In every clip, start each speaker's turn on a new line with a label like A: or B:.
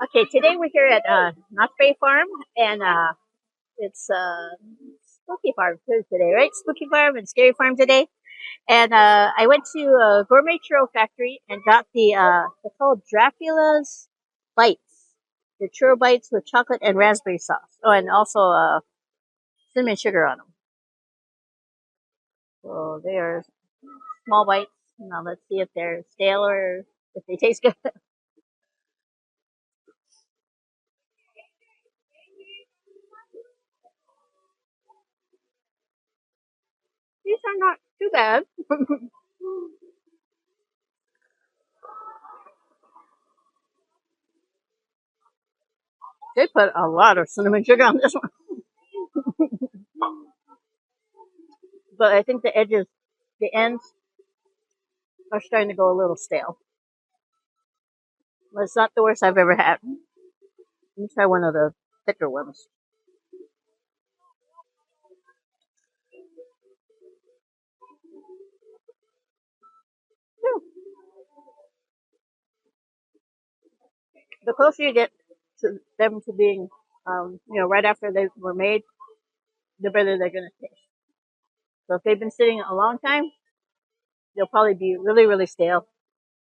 A: Okay, today we're here at Knott Farm, and it's Spooky Farm too today, right? Spooky Farm and Scary Farm today. And I went to Gourmet Churro Factory and got they're called Dracula's Bites. The churro bites with chocolate and raspberry sauce. Oh, and also cinnamon sugar on them. So they're small bites. Now let's see if they're stale or if they taste good. These are not too bad. They put a lot of cinnamon sugar on this one. But I think the ends are starting to go a little stale. But it's not the worst I've ever had. Let me try one of the thicker ones. Yeah. The closer you get to them to being, right after they were made, the better they're gonna taste. So if they've been sitting a long time, they'll probably be really, really stale.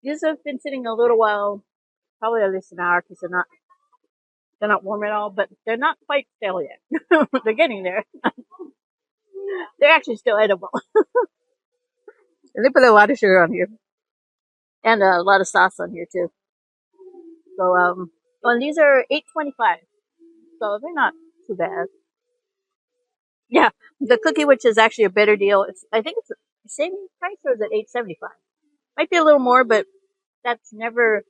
A: These have been sitting a little while, probably at least an hour, because they're not warm at all, but they're not quite stale yet. They're getting there. They're actually still edible. And they put a lot of sugar on here and a lot of sauce on here too. So and these are $8.25, so they're not too bad. Yeah, the cookie, which is actually a better deal. I think it's the same price, or is it $8.75? Might be a little more, but that's never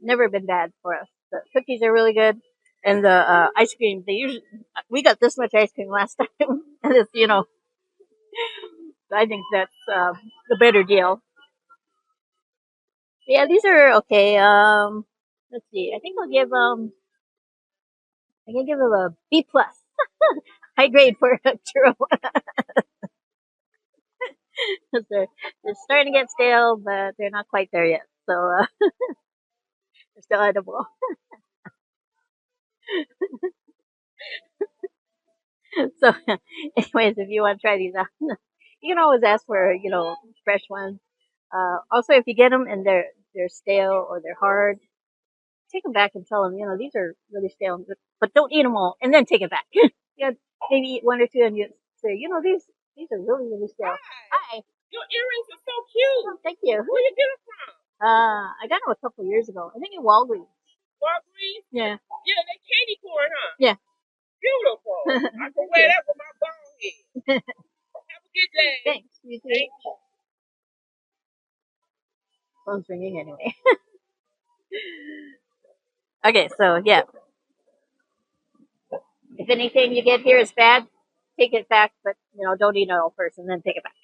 A: been bad for us. The cookies are really good, and the ice cream. We got this much ice cream last time, and it's. I think that's the better deal. Yeah, these are okay. Let's see. I can give them a B plus, high grade for a churro. They're starting to get stale, but they're not quite there yet. So they're still edible. So, anyways, if you want to try these out, you can always ask for fresh ones. Also, if you get them and they're stale or they're hard, take them back and tell them these are really stale, but don't eat them all and then take it back. Yeah, maybe eat one or two and you say these are really really stale. Hi. Your earrings are so cute. Oh, thank you. Where you get them from? I got them a couple years ago. I think in Walgreens. Walgreens? Yeah. Yeah, they candy corn, huh? Yeah. Beautiful. I can wear that with my bone head. Have a good day. Thanks. You too. Thank you. Phone's ringing anyway. Okay, so yeah. If anything you get here is bad, take it back, but don't eat it all first and then take it back.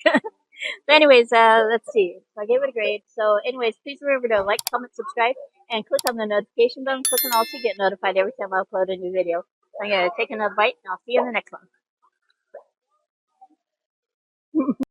A: So anyways, let's see. So I gave it a grade. So anyways, please remember to like, comment, subscribe, and click on the notification button. Click on all to get notified every time I upload a new video. I'm going to take another bite, and I'll see you in the next one.